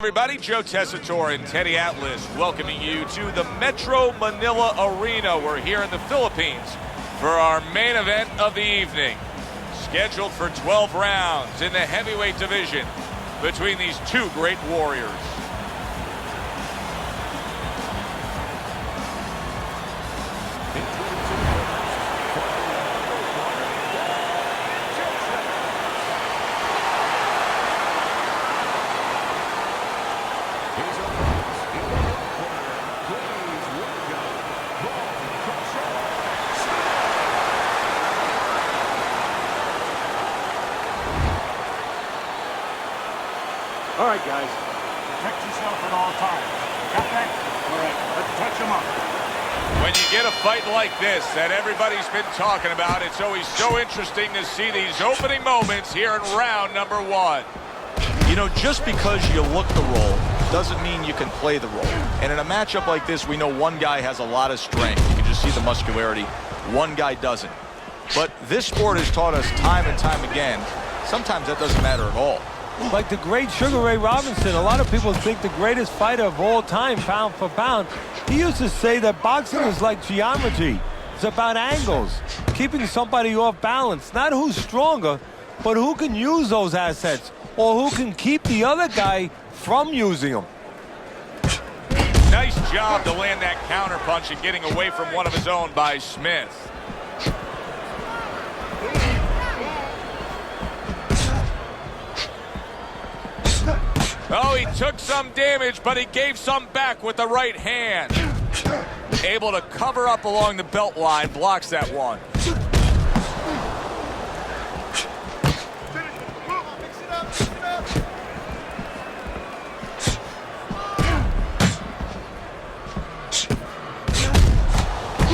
Everybody, Joe Tessitore and Teddy Atlas welcoming you to the Metro Manila Arena. We're here in the Philippines for our main event of the evening. Scheduled for 12 rounds in the heavyweight division between these two great warriors. All right, guys. Protect yourself at all times. Got that? All right, let's touch them up. When you get a fight like this that everybody's been talking about, it's always so interesting to see these opening moments here in round number one. You know, just because you look the role doesn't mean you can play the role. And in a matchup like this, we know one guy has a lot of strength. You can just see the muscularity. One guy doesn't. But this sport has taught us time and time again, sometimes that doesn't matter at all. Like the great Sugar Ray Robinson, a lot of people think the greatest fighter of all time, pound for pound. He used to say that boxing is like geometry. It's about angles, keeping somebody off balance. Not who's stronger, but who can use those assets, or who can keep the other guy from using them. Nice job to land that counter punch and getting away from one of his own by Smith. Oh, he took some damage, but he gave some back with the right hand. Able to cover up along the belt line, blocks that one.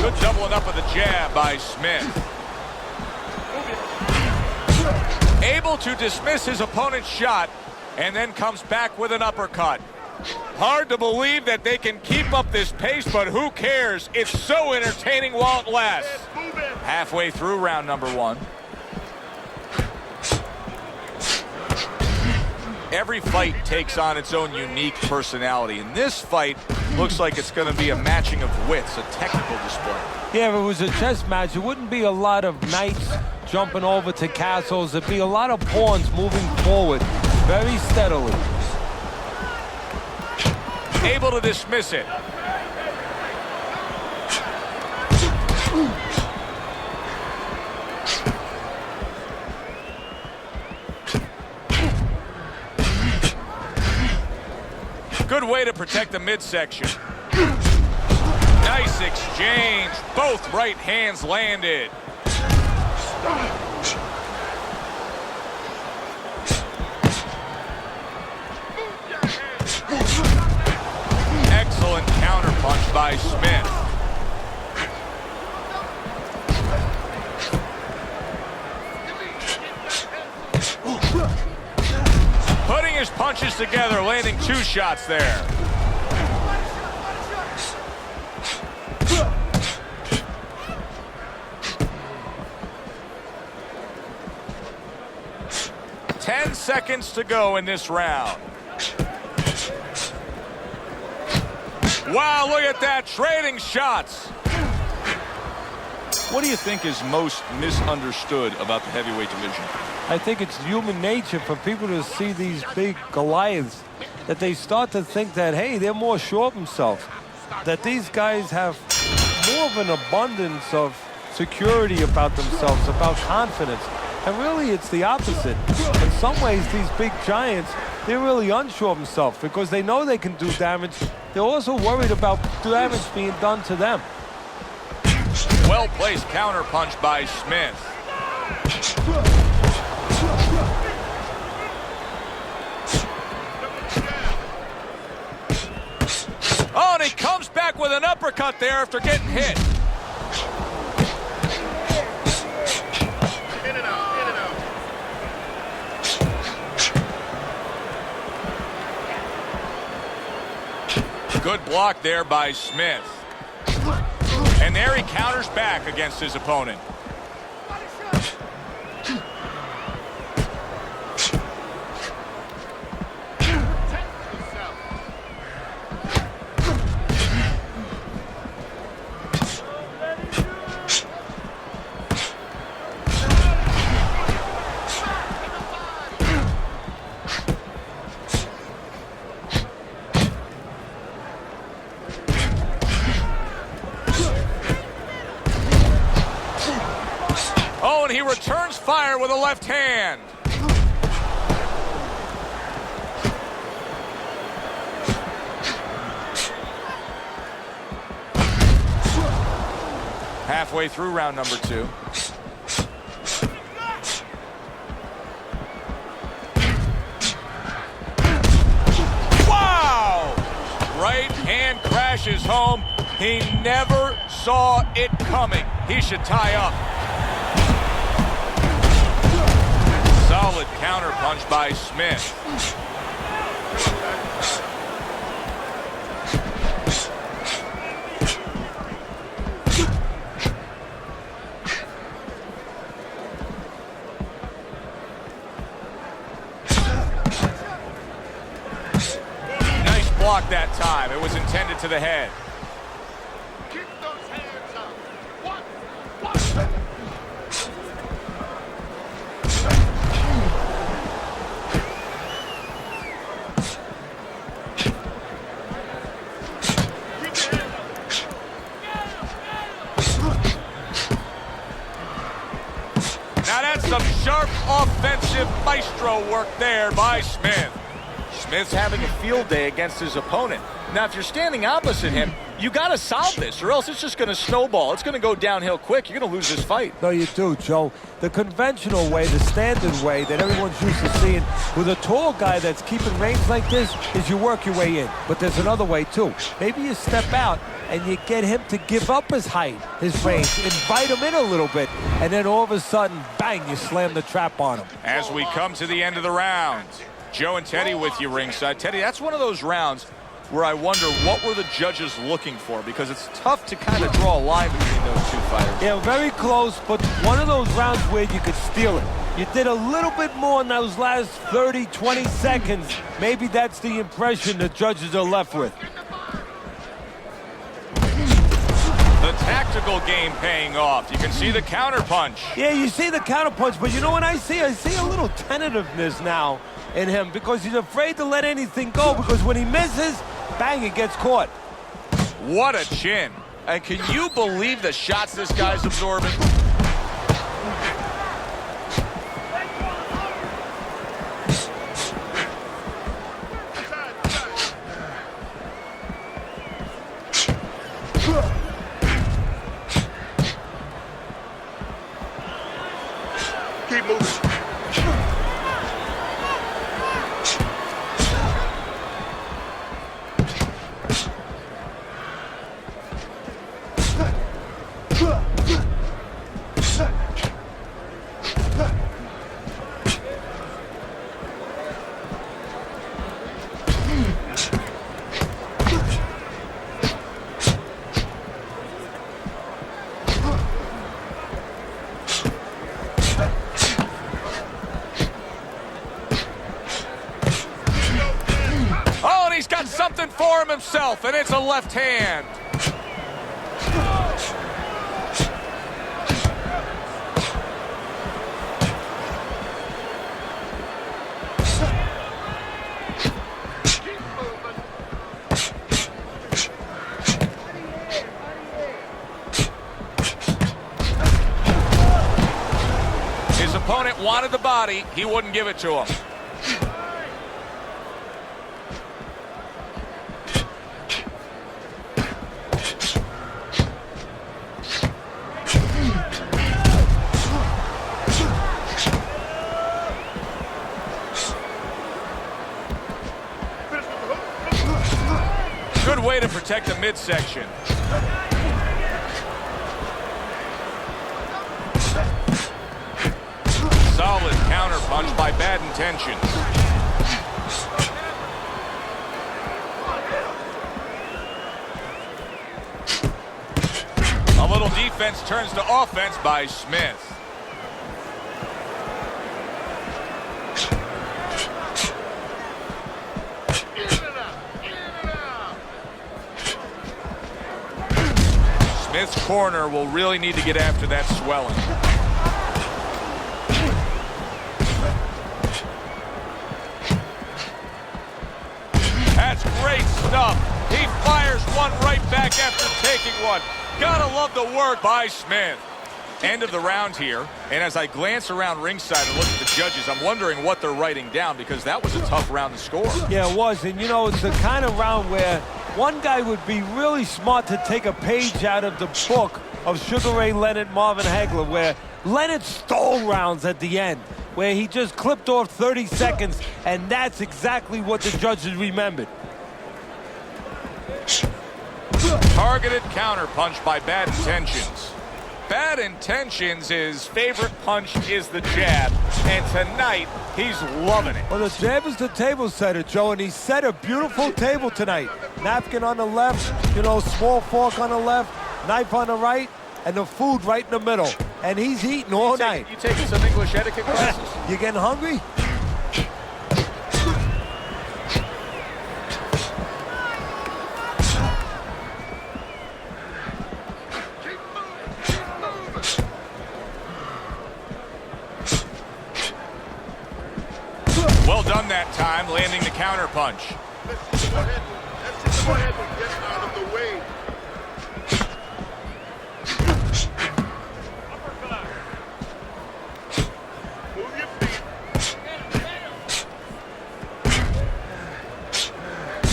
Good doubling up with a jab by Smith. Able to dismiss his opponent's shot, and then comes back with an uppercut. Hard to believe that they can keep up this pace, but who cares? It's so entertaining while it lasts. Halfway through round number one. Every fight takes on its own unique personality, and this fight looks like it's going to be a matching of wits, a technical display. Yeah, if it was a chess match, it wouldn't be a lot of knights jumping over to castles. It'd be a lot of pawns moving forward very steadily. Able to dismiss it. Good way to protect the midsection. Nice exchange. Both right hands landed. Excellent counter punch by Smith. Putting his punches together, landing two shots there. Ten seconds to go in this round. Wow, look at that, trading shots. What do you think is most misunderstood about the heavyweight division? I think it's human nature for people to see these big Goliaths, that they start to think that, hey, they're more sure of themselves, that these guys have more of an abundance of security about themselves, about confidence. And really, it's the opposite. In some ways, these big giants, they're really unsure of themselves because they know they can do damage. They're also worried about damage being done to them. Well-placed counter punch by Smith. Oh, and he comes back with an uppercut there after getting hit. In and out, in and out. Good block there by Smith. And there he counters back against his opponent. returns fire with a left hand. Halfway through round number 2. Wow! Right hand crashes home. He never saw it coming. He should tie up. Solid counter punch by Smith. Nice block that time. It was intended to the head. Keep those hands up. One. Now that's some sharp offensive maestro work there by Smith. Smith's having a field day against his opponent. Now, if you're standing opposite him, you got to solve this, or else it's just going to snowball. It's going to go downhill quick. You're going to lose this fight. No, you do, Joe. The conventional way, the standard way that everyone's used to seeing with a tall guy that's keeping range like this is you work your way in. But there's another way, too. Maybe you step out and you get him to give up his height, his range, invite him in a little bit, and then all of a sudden, bang, you slam the trap on him. As we come to the end of the round, Joe and Teddy with you ringside. Teddy, that's one of those rounds where I wonder what were the judges looking for, because it's tough to kind of draw a line between those two fighters. Yeah, very close, but one of those rounds where you could steal it. You did a little bit more in those last 30, 20 seconds. Maybe that's the impression the judges are left with. The tactical game paying off. You can see the counter punch. Yeah, you see the counter punch, but you know what I see? I see a little tentativeness now in him because he's afraid to let anything go, because when he misses, bang, it gets caught. What a chin. And can you believe the shots this guy's absorbing? Keep moving. He's got something for him himself, and it's a left hand. His opponent wanted the body. He wouldn't give it to him. Good way to protect the midsection. Solid counter punch by Bad Intentions. A little defense turns to offense by Smith. Smith's corner will really need to get after that swelling. That's great stuff. He fires one right back after taking one. Gotta love the work by Smith. End of the round here, and as I glance around ringside and look at the judges, I'm wondering what they're writing down, because that was a tough round to score. Yeah, it was, and you know, it's the kind of round where one guy would be really smart to take a page out of the book of Sugar Ray Leonard, Marvin Hagler, where Leonard stole rounds at the end, where he just clipped off 30 seconds, and that's exactly what the judges remembered. Targeted counter punch by Bad Intentions. Bad Intentions, his favorite punch is the jab, and tonight he's loving it. Well, the jab is the table setter, Joe, and he set a beautiful table tonight. Napkin on the left, you know, small fork on the left, knife on the right, and the food right in the middle. And he's eating all night. You taking some English etiquette classes? You getting hungry? Well done that time, landing the counter punch. Let's go ahead and get out of the way. Move your feet.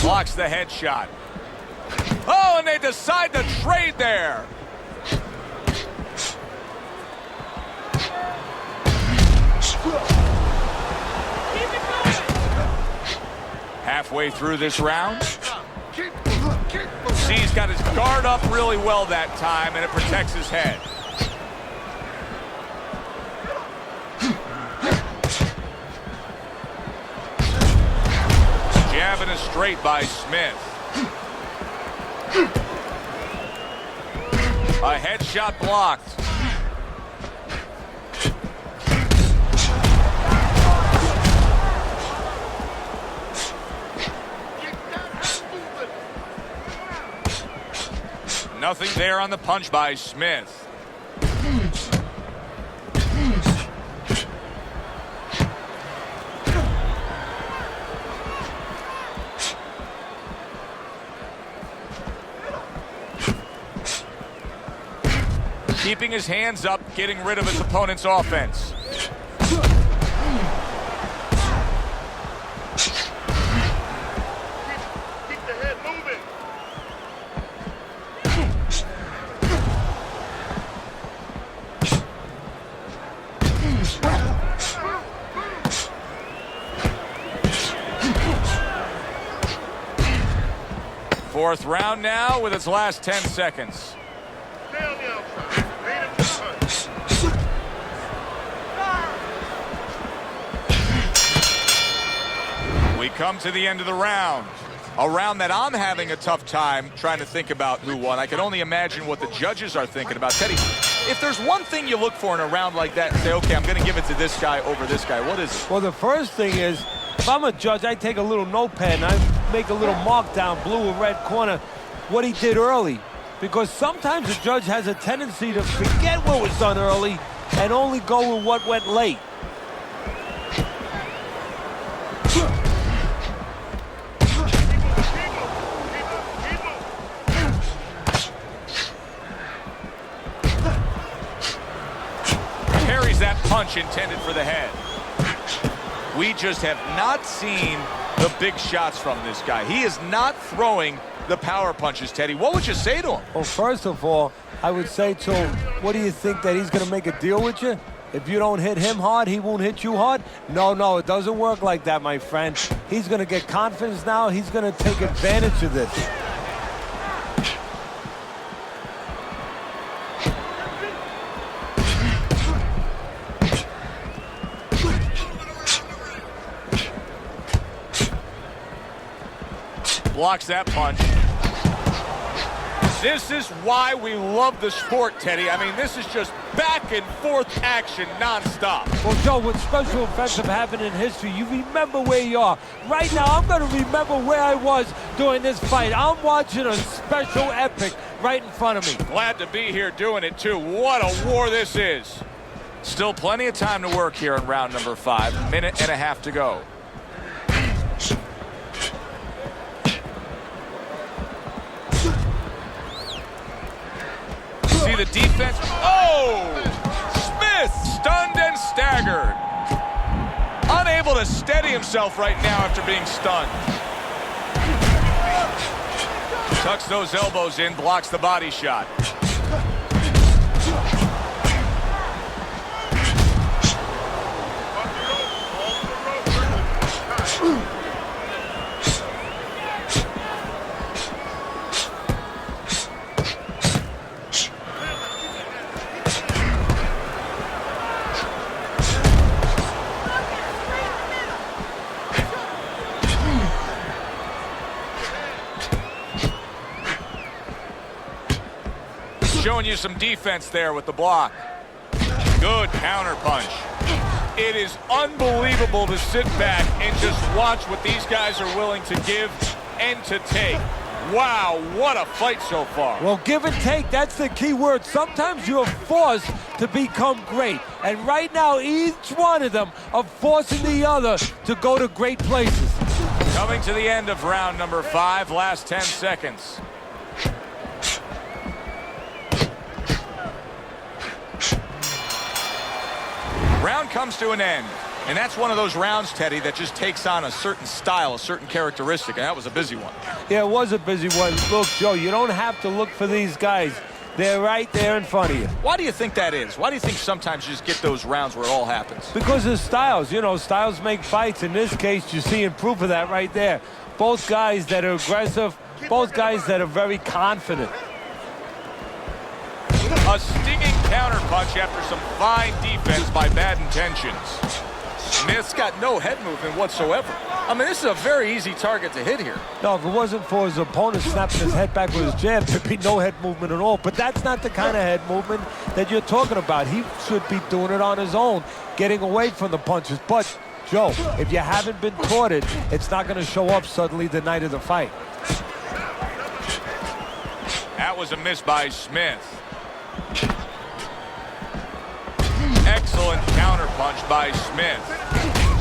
Blocks the headshot. Oh, and they decide to trade there. Halfway through this round, C's got his guard up really well that time, and it protects his head. Jabbing a straight by Smith. A headshot blocked. Nothing there on the punch by Smith. Keeping his hands up, getting rid of his opponent's offense. Keep the head moving. Fourth round now with its last 10 seconds. Stay on the outside. Lead him to punch. We come to the end of the round. A round that I'm having a tough time trying to think about who won. I can only imagine what the judges are thinking about. Teddy, if there's one thing you look for in a round like that and say, okay, I'm going to give it to this guy over this guy, what is it? Well, the first thing is, if I'm a judge, I take a little notepad and I make a little mark down, blue or red corner, what he did early. Because sometimes a judge has a tendency to forget what was done early and only go with what went late. Carries that punch intended for the head. We just have not seen the big shots from this guy. He is not throwing the power punches, Teddy. What would you say to him? Well, first of all, I would say to him, what do you think, that he's going to make a deal with you? If you don't hit him hard, he won't hit you hard? No, it doesn't work like that, my friend. He's going to get confidence now. He's going to take advantage of this. Blocks that punch. This is why we love the sport, Teddy. I mean, this is just back and forth action nonstop. Well, Joe, with special events have happened in history, you remember where you are. Right now, I'm going to remember where I was during this fight. I'm watching a special epic right in front of me. Glad to be here doing it, too. What a war this is. Still plenty of time to work here in round number 5. Minute and a half to go. See the defense. Oh! staggered. Unable to steady himself right now after being stunned. Tucks those elbows in, blocks the body shot. Showing you some defense there with the block. Good counter punch. It is unbelievable to sit back and just watch what these guys are willing to give and to take. Wow, what a fight so far. Well, give and take, that's the key word. Sometimes you're forced to become great. And right now, each one of them are forcing the other to go to great places. Coming to the end of round number 5, last 10 seconds. Round comes to an end. And that's one of those rounds, Teddy, that just takes on a certain style, a certain characteristic, and that was a busy one. Yeah, it was a busy one. Look, Joe, you don't have to look for these guys. They're right there in front of you. Why do you think that is? Why do you think sometimes you just get those rounds where it all happens? Because of styles. You know, styles make fights. In this case, you're seeing proof of that right there. Both guys that are aggressive, both guys that are very confident. A stinging counterpunch after some fine defense by Bad Intentions. Smith's got no head movement whatsoever. I mean, this is a very easy target to hit here. No, if it wasn't for his opponent snapping his head back with his jab, there'd be no head movement at all. But that's not the kind of head movement that you're talking about. He should be doing it on his own, getting away from the punches. But, Joe, if you haven't been taught it, it's not going to show up suddenly the night of the fight. That was a miss by Smith. Excellent counterpunch by Smith.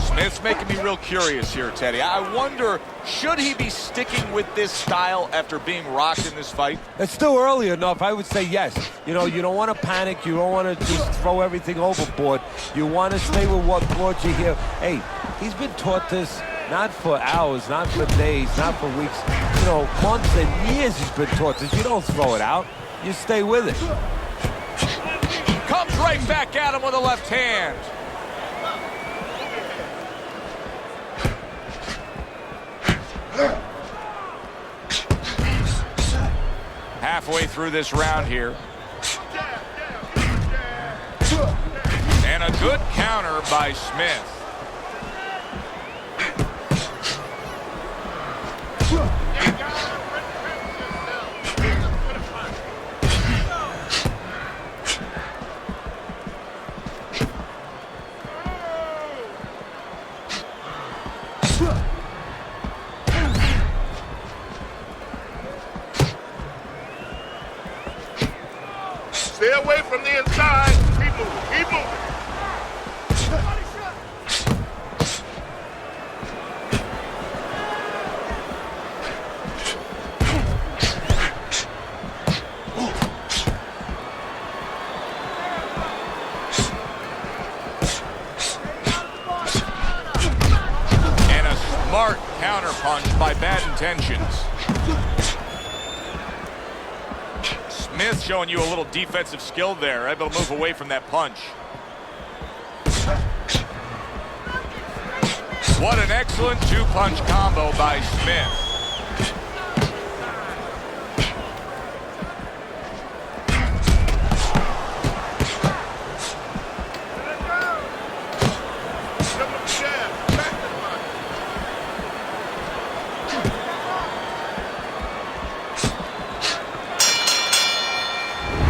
Smith's making me real curious here, Teddy. I wonder, should he be sticking with this style after being rocked in this fight? It's still early enough. I would say yes. You know, you don't want to panic. You don't want to just throw everything overboard. You want to stay with what brought you here. Hey, he's been taught this not for hours, not for days, not for weeks. You know, months and years he's been taught this. You don't throw it out. You stay with it. Comes right back at him with a left hand. Halfway through this round here. And a good counter by Smith. Stay away from the inside. Keep moving. Keep moving. And a smart counterpunch by Bad Intentions. Smith showing you a little defensive skill there, able to move away from that punch. What an excellent two-punch combo by Smith.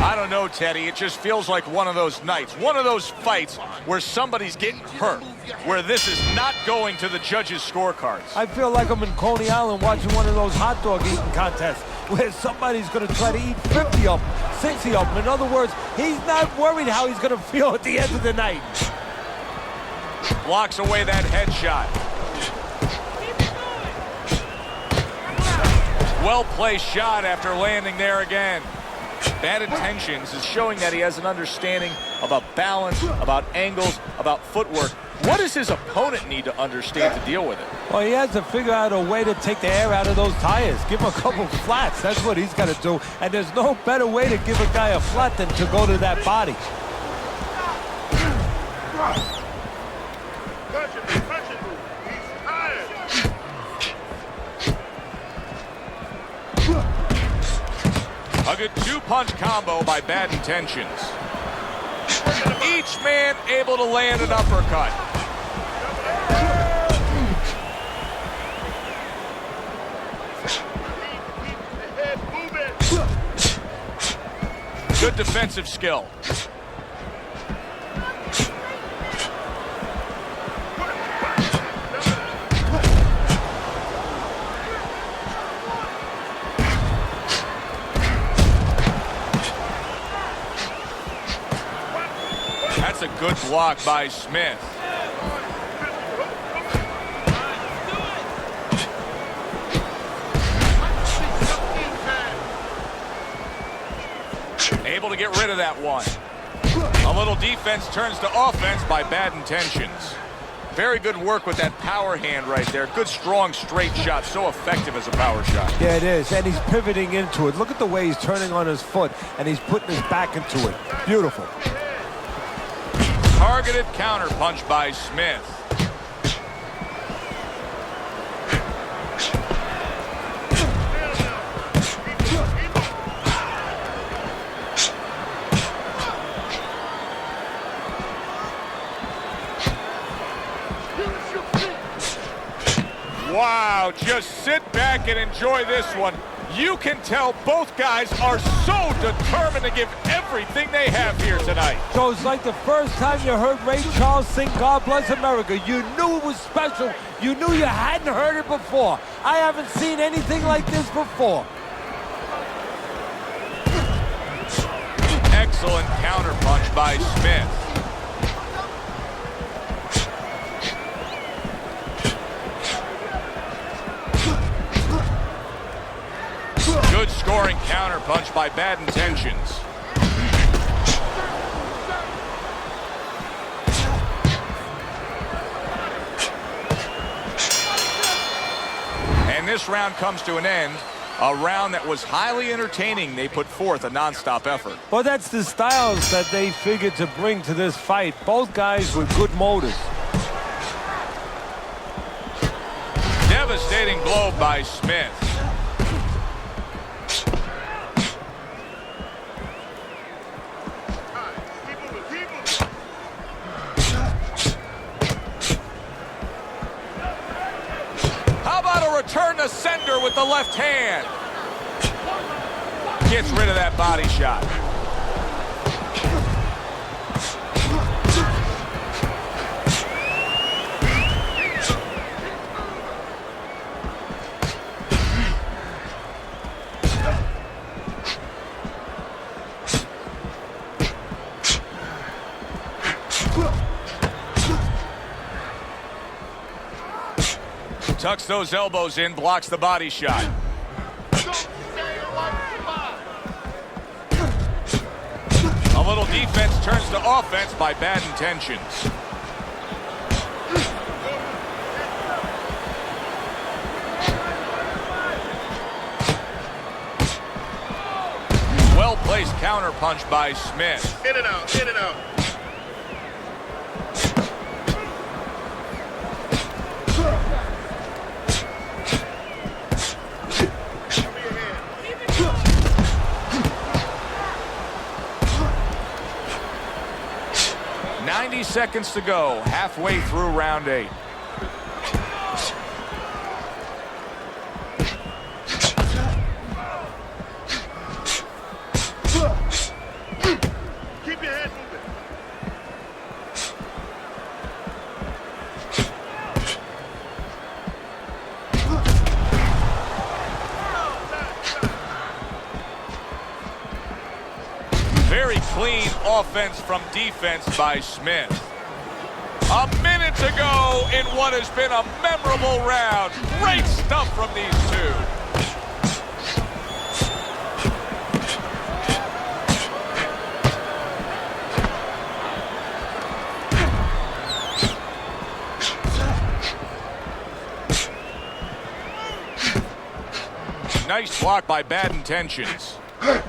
I don't know, Teddy. It just feels like one of those nights, one of those fights where somebody's getting hurt, where this is not going to the judges' scorecards. I feel like I'm in Coney Island watching one of those hot dog eating contests where somebody's going to try to eat 50 of them, 60 of them. In other words, he's not worried how he's going to feel at the end of the night. Blocks away that headshot. Well-placed shot after landing there again. Bad Intentions is showing that he has an understanding about balance, about angles, about footwork. What does his opponent need to understand to deal with it? Well, he has to figure out a way to take the air out of those tires. Give him a couple flats. That's what he's got to do. And there's no better way to give a guy a flat than to go to that body. Punch it, move. He's tired. A good two-punch combo by Bad Intentions. Each man able to land an uppercut. Good defensive skill. That's a good block by Smith. Able to get rid of that one. A little defense turns to offense by Bad Intentions. Very good work with that power hand right there. Good, strong, straight shot. So effective as a power shot. Yeah, it is. And he's pivoting into it. Look at the way he's turning on his foot, and he's putting his back into it. Beautiful. Targeted counter punch by Smith. Wow, just sit back and enjoy this one. You can tell both guys are so determined to give everything they have here tonight. So it's like the first time you heard Ray Charles sing God Bless America. You knew it was special. You knew you hadn't heard it before. I haven't seen anything like this before. Excellent counterpunch by Smith. Good scoring counterpunch by Bad Intentions. And this round comes to an end. A round that was highly entertaining. They put forth a non-stop effort. Well, that's the styles that they figured to bring to this fight. Both guys with good motors. Devastating blow by Smith. Return to sender with the left hand. Gets rid of that body shot. Tucks those elbows in, blocks the body shot. A little defense turns to offense by Bad Intentions. Well-placed counterpunch by Smith. In and out, in and out. Seconds to go, halfway through round 8. Keep your head moving. Very clean offense from defense by Smith. A minute to go in what has been a memorable round. Great stuff from these two. Nice block by Bad Intentions. And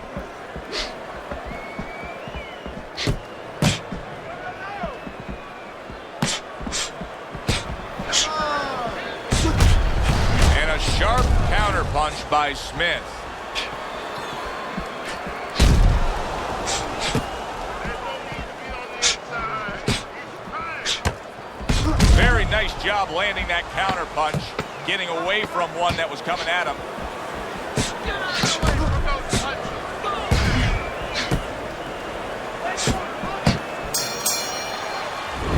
a sharp counterpunch by Smith. Very nice job landing that counterpunch, getting away from one that was coming at him.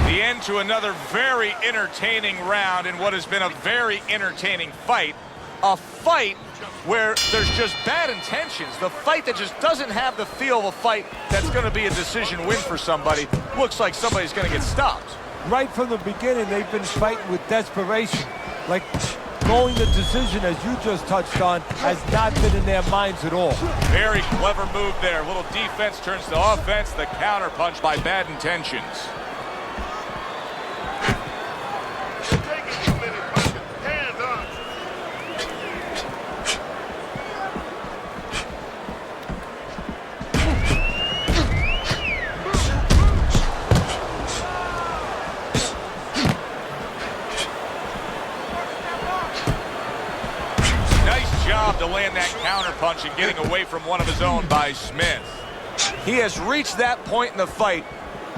The end to another very entertaining round in what has been a very entertaining fight. A fight where there's just bad intentions. The fight that just doesn't have the feel of a fight that's going to be a decision win for somebody. Looks like somebody's going to get stopped. Right from the beginning, they've been fighting with desperation. Like going the decision, as you just touched on, has not been in their minds at all. Very clever move there. A little defense turns to offense. The counter punch by Bad Intentions. To land that counter punch and getting away from one of his own by Smith. He has reached that point in the fight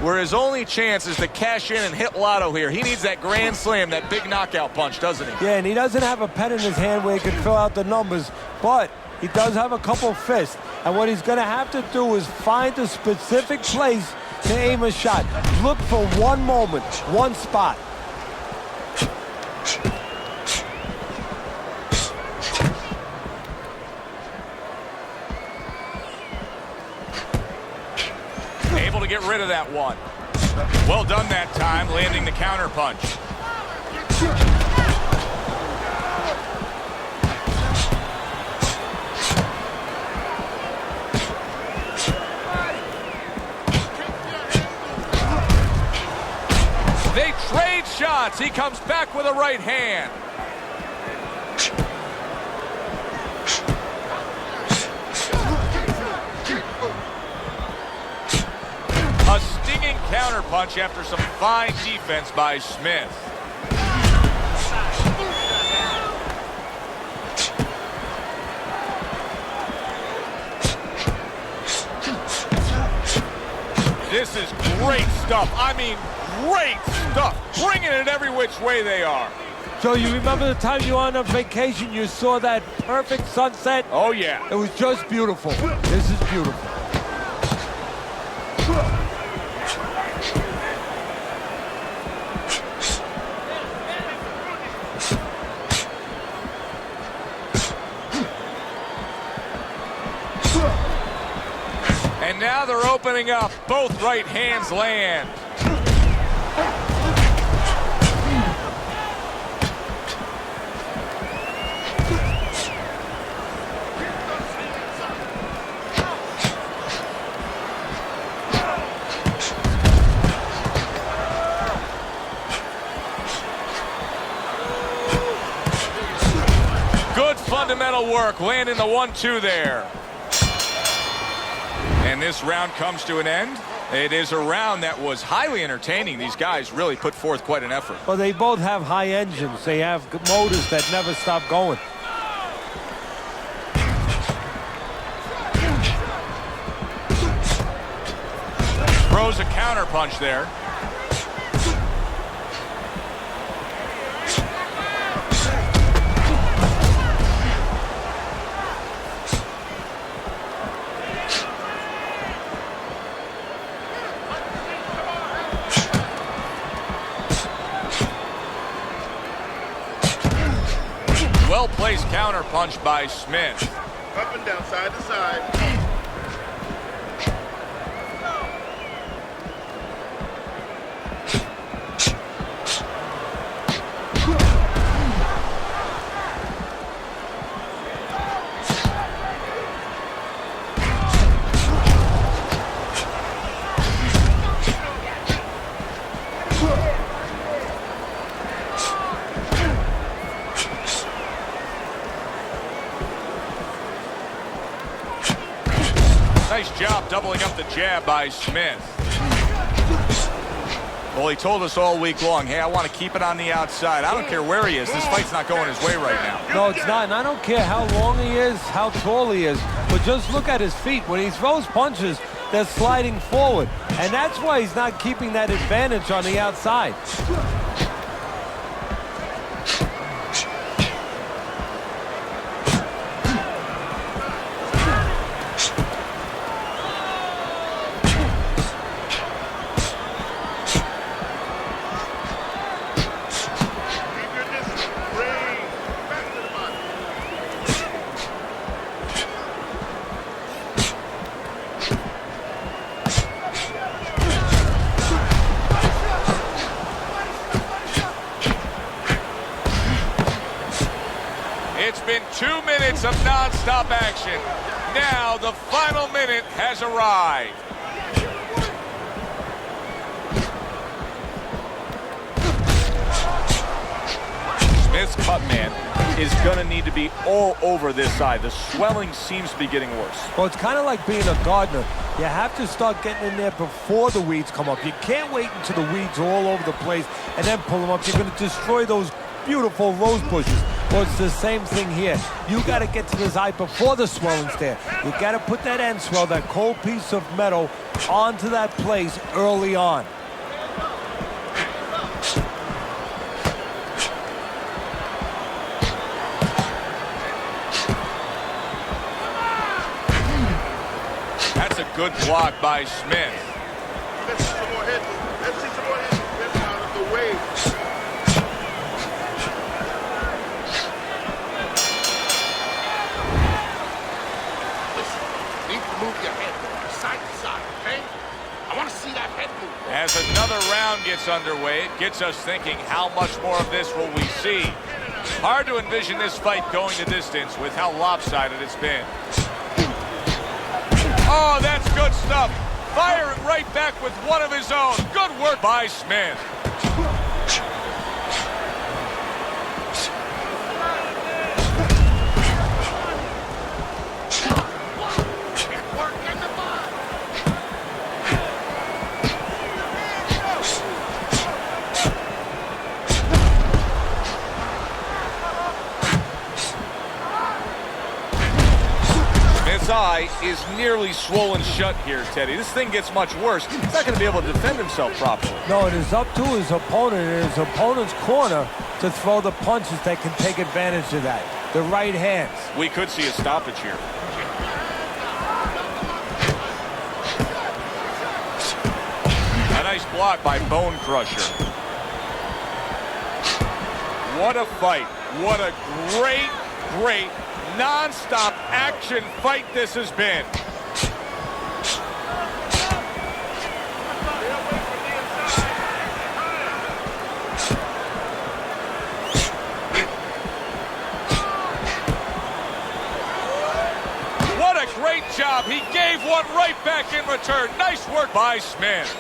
where his only chance is to cash in and hit lotto here. He needs that grand slam, that big knockout punch, doesn't he? Yeah, and he doesn't have a pen in his hand where he can fill out the numbers, but he does have a couple fists. And what he's going to have to do is find a specific place to aim a shot. Look for one moment, one spot. Able to get rid of that one. Well done that time, landing the counter punch. They trade shots. He comes back with a right hand. A stinging counterpunch after some fine defense by Smith. This is great stuff. I mean, great stuff. Bringing it every which way they are. So you remember the time you were on a vacation, you saw that perfect sunset? Oh, yeah. It was just beautiful. This is beautiful. And now they're opening up. Both right hands land. Good fundamental work, landing the 1-2 there. And this round comes to an end. It is a round that was highly entertaining. These guys really put forth quite an effort. Well, they both have high engines. They have motors that never stop going. Throws a counter punch there. Well-placed counter punch by Smith. Up and down, side to side. Nice job doubling up the jab by Smith. Well, he told us all week long, hey, I want to keep it on the outside. I don't care where he is. This fight's not going his way right now. No, it's not. And I don't care how long he is, how tall he is. But just look at his feet. When he throws punches, they're sliding forward. And that's why he's not keeping that advantage on the outside. It's been 2 minutes of non-stop action. Now the final minute has arrived. Smith's cut man is going to need to be all over this side. The swelling seems to be getting worse. Well, it's kind of like being a gardener. You have to start getting in there before the weeds come up. You can't wait until the weeds are all over the place and then pull them up. You're going to destroy those beautiful rose bushes. Well, it's the same thing here. You got to get to this eye before the swelling's there. You got to put that end swell, that cold piece of metal, onto that place early on. That's a good block by Smith. Let's see some more head movement. Let's see some more head movement. Get out of the way. Listen, you need to move your head side to side, okay? I want to see that head move. As another round gets underway, it gets us thinking, how much more of this will we see? Hard to envision this fight going the distance with how lopsided it's been. Oh, that's good stuff. Firing right back with one of his own. Good work by Smith. Smith's eye is nearly swollen shut here, Teddy. This thing gets much worse. He's not going to be able to defend himself properly. No, it is up to his opponent and his opponent's corner to throw the punches that can take advantage of that. The right hands. We could see a stoppage here. A nice block by Bone Crusher. What a fight. What a great, great non-stop action fight this has been. What a great job. He gave one right back in return. Nice work by Smith.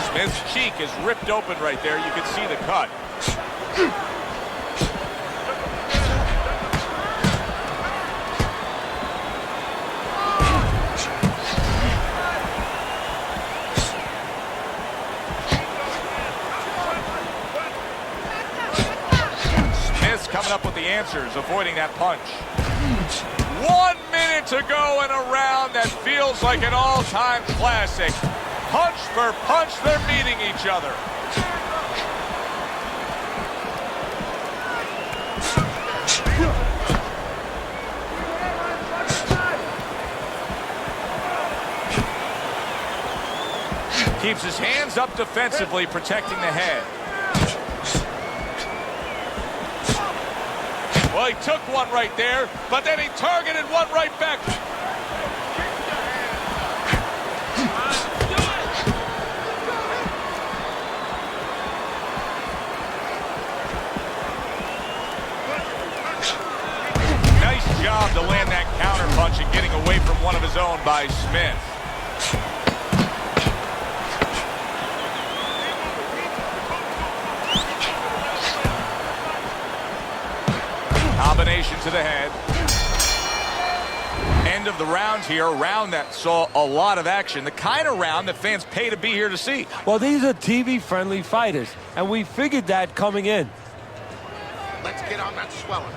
Smith's cheek is ripped open right there. You can see the cut. Smith's coming up with the answers, avoiding that punch. 1 minute to go in a round that feels like an all-time classic. Punch for punch, they're meeting each other. Keeps his hands up defensively, protecting the head. Well, he took one right there, but then he targeted one right back. Nice job to land that counter punch and getting away from one of his own by Smith. to the head. End of the round here, a round that saw a lot of action, the kind of round that fans pay to be here to see. Well, these are TV-friendly fighters, and we figured that coming in. Let's get on that swelling.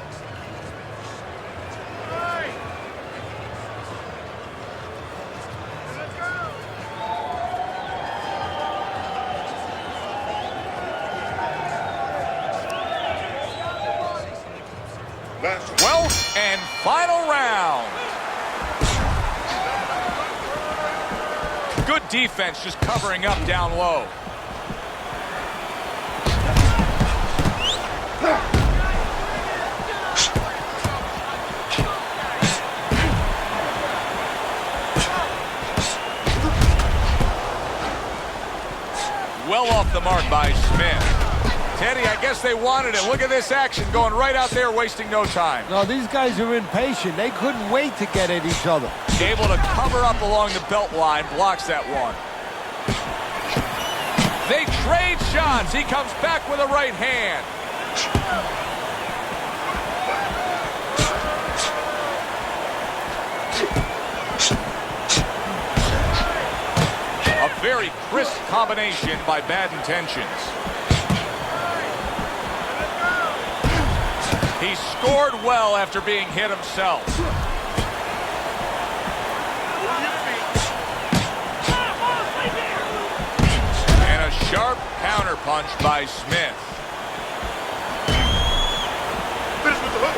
Last 12th and final round. Good defense, just covering up down low. Well off the mark by Smith. Teddy, I guess they wanted it. Look at this action going right out there, wasting no time. No, these guys are impatient. They couldn't wait to get at each other. Able to cover up along the belt line, blocks that one. They trade shots. He comes back with a right hand. A very crisp combination by Bad Intentions. He scored well after being hit himself. And a sharp counterpunch by Smith. Finish with the hook.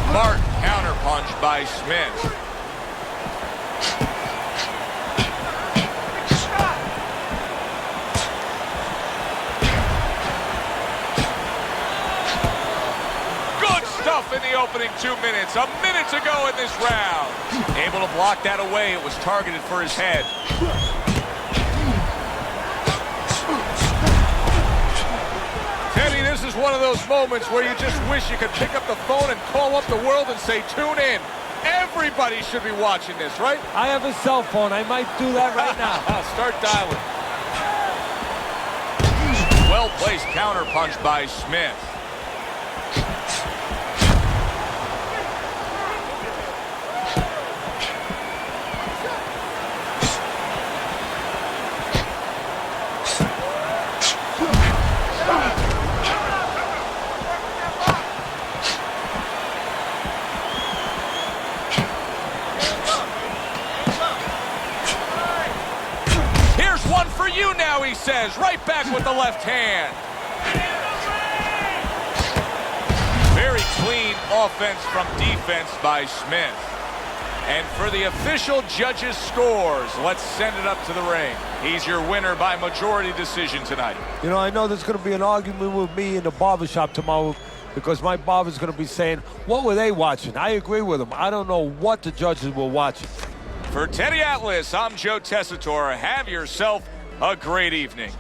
Smart counterpunch by Smith. Good stuff in the opening 2 minutes. A minute to go in this round. Able to block that away. It was targeted for his head. Teddy, this is one of those moments where you just wish you could pick up the phone and call up the world and say, tune in. Everybody should be watching this, right? I have a cell phone. I might do that right now. Start dialing. Well-placed counterpunch by Smith. One for you now, he says. Right back with the left hand. Very clean offense from defense by Smith. And for the official judges' scores, let's send it up to the ring. He's your winner by majority decision tonight. You know, I know there's going to be an argument with me in the barbershop tomorrow because my barber's going to be saying, what were they watching? I agree with him. I don't know what the judges were watching. For Teddy Atlas, I'm Joe Tessitore. Have yourself a great evening.